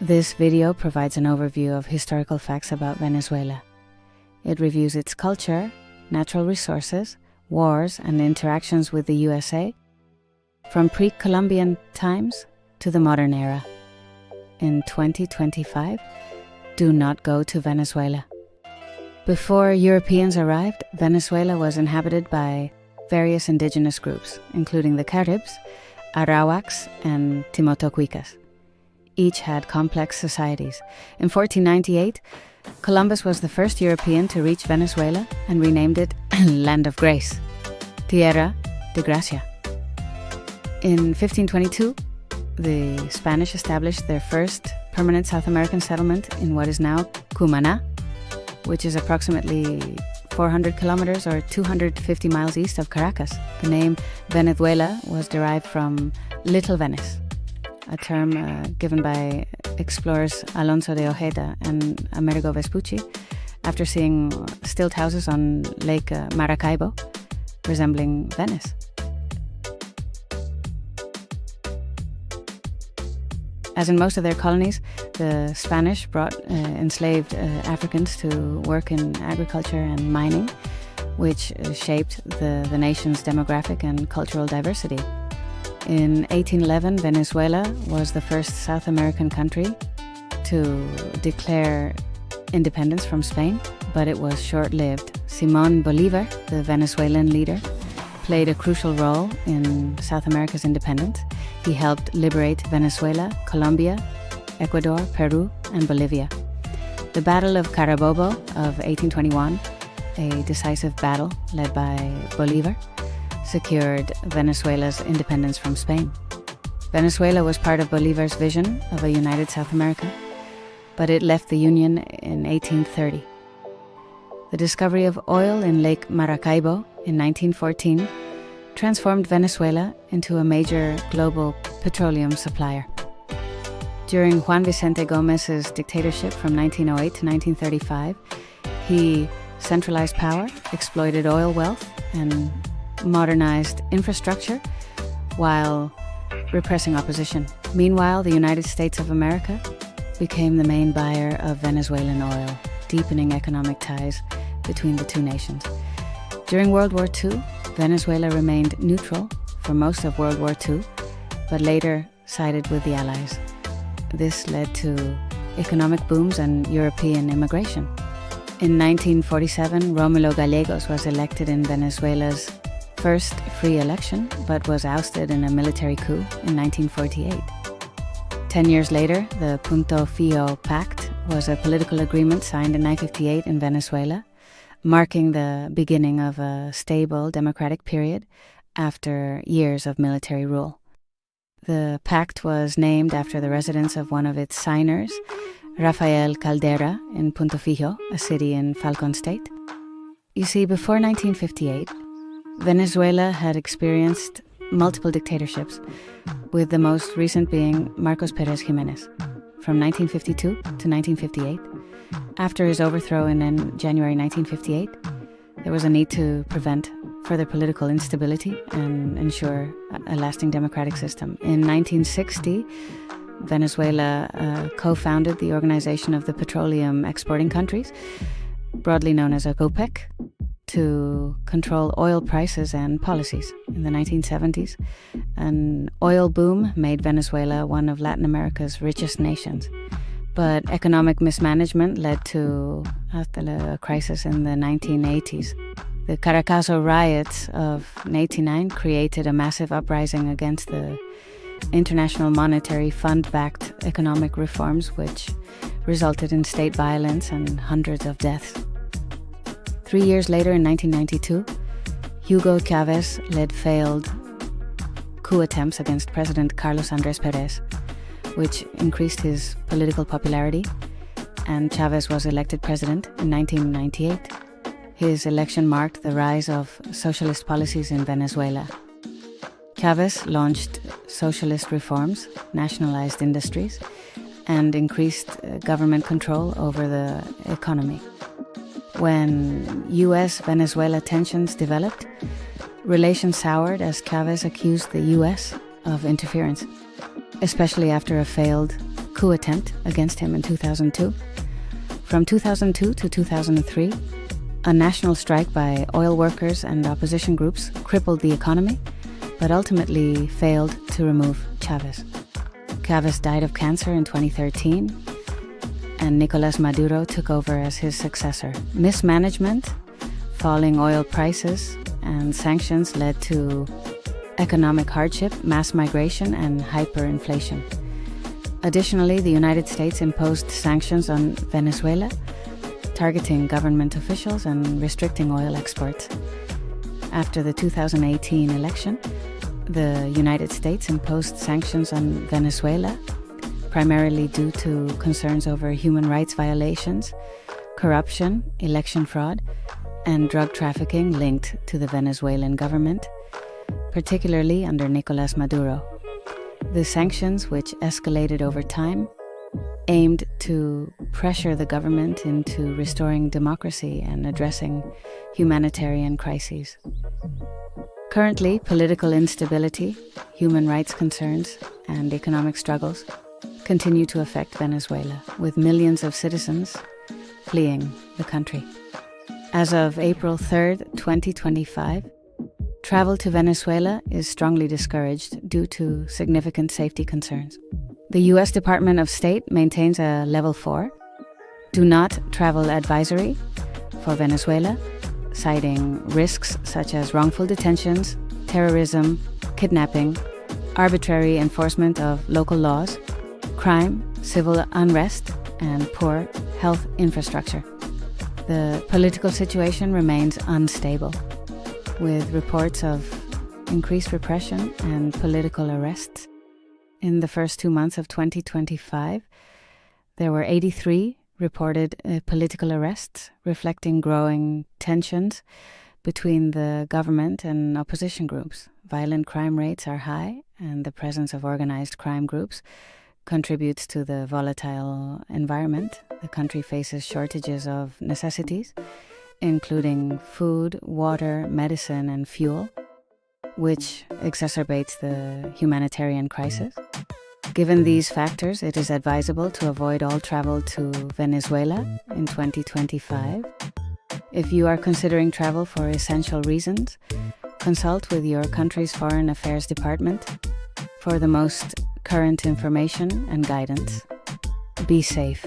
This video provides an overview of historical facts about Venezuela. It reviews its culture, natural resources, wars, and interactions with the USA, from pre-Columbian times to the modern era. In 2025, do not go to Venezuela. Before Europeans arrived, Venezuela was inhabited by various indigenous groups, including the Caribs, Arawaks, and Timoto-Cuicas. Each had complex societies. In 1498, Columbus was the first European to reach Venezuela and renamed it Land of Grace, Tierra de Gracia. In 1522, the Spanish established their first permanent South American settlement in what is now Cumaná, which is approximately 400 kilometers or 250 miles east of Caracas. The name Venezuela was derived from Little Venice, a term given by explorers Alonso de Ojeda and Amerigo Vespucci after seeing stilt houses on Lake Maracaibo, resembling Venice. As in most of their colonies, the Spanish brought enslaved Africans to work in agriculture and mining, which shaped the nation's demographic and cultural diversity. In 1811, Venezuela was the first South American country to declare independence from Spain, but it was short-lived. Simón Bolívar, the Venezuelan leader, played a crucial role in South America's independence. He helped liberate Venezuela, Colombia, Ecuador, Peru, and Bolivia. The Battle of Carabobo of 1821, a decisive battle led by Bolívar, secured Venezuela's independence from Spain. Venezuela was part of Bolívar's vision of a united South America, but it left the Union in 1830. The discovery of oil in Lake Maracaibo in 1914 transformed Venezuela into a major global petroleum supplier. During Juan Vicente Gómez's dictatorship from 1908 to 1935, he centralized power, exploited oil wealth, and modernized infrastructure while repressing opposition. Meanwhile, the United States of America became the main buyer of Venezuelan oil, deepening economic ties between the two nations. During World War II, Venezuela remained neutral for most of World War II, but later sided with the Allies. This led to economic booms and European immigration. In 1947, Rómulo Gallegos was elected in Venezuela's first free election, but was ousted in a military coup in 1948. 10 years later, the Punto Fijo Pact was a political agreement signed in 1958 in Venezuela, marking the beginning of a stable democratic period after years of military rule. The pact was named after the residence of one of its signers, Rafael Caldera, in Punto Fijo, a city in Falcon State. You see, before 1958, Venezuela had experienced multiple dictatorships, with the most recent being Marcos Pérez Jiménez, from 1952 to 1958. After his overthrow in January 1958, there was a need to prevent further political instability and ensure a lasting democratic system. In 1960, Venezuela co-founded the Organization of the Petroleum Exporting Countries, broadly known as OPEC, to control oil prices and policies. In the 1970s, an oil boom made Venezuela one of Latin America's richest nations. But economic mismanagement led to a crisis in the 1980s. The Caracas riots of 1989 created a massive uprising against the International Monetary Fund-backed economic reforms, which resulted in state violence and hundreds of deaths. 3 years later, in 1992, Hugo Chávez led failed coup attempts against President Carlos Andrés Pérez, which increased his political popularity, and Chávez was elected president in 1998. His election marked the rise of socialist policies in Venezuela. Chávez launched socialist reforms, nationalized industries, and increased government control over the economy. When U.S.-Venezuela tensions developed, relations soured as Chávez accused the U.S. of interference, especially after a failed coup attempt against him in 2002. From 2002 to 2003, a national strike by oil workers and opposition groups crippled the economy, but ultimately failed to remove Chavez. Chavez died of cancer in 2013, and Nicolás Maduro took over as his successor. Mismanagement, falling oil prices, and sanctions led to economic hardship, mass migration, and hyperinflation. Additionally, the United States imposed sanctions on Venezuela, targeting government officials and restricting oil exports. After the 2018 election, the United States imposed sanctions on Venezuela, primarily due to concerns over human rights violations, corruption, election fraud, and drug trafficking linked to the Venezuelan government, particularly under Nicolás Maduro. The sanctions, which escalated over time, aimed to pressure the government into restoring democracy and addressing humanitarian crises. Currently, political instability, human rights concerns, and economic struggles continue to affect Venezuela, with millions of citizens fleeing the country. As of April 3rd, 2025, travel to Venezuela is strongly discouraged due to significant safety concerns. The U.S. Department of State maintains a Level 4 do not travel advisory for Venezuela, citing risks such as wrongful detentions, terrorism, kidnapping, arbitrary enforcement of local laws, crime, civil unrest, and poor health infrastructure. The political situation remains unstable, with reports of increased repression and political arrests. In the first 2 months of 2025, there were 83 reported political arrests, reflecting growing tensions between the government and opposition groups. Violent crime rates are high, and the presence of organized crime groups contributes to the volatile environment. The country faces shortages of necessities, including food, water, medicine, and fuel, which exacerbates the humanitarian crisis. Given these factors, it is advisable to avoid all travel to Venezuela in 2025. If you are considering travel for essential reasons, consult with your country's Foreign Affairs Department for the most current information and guidance. Be safe.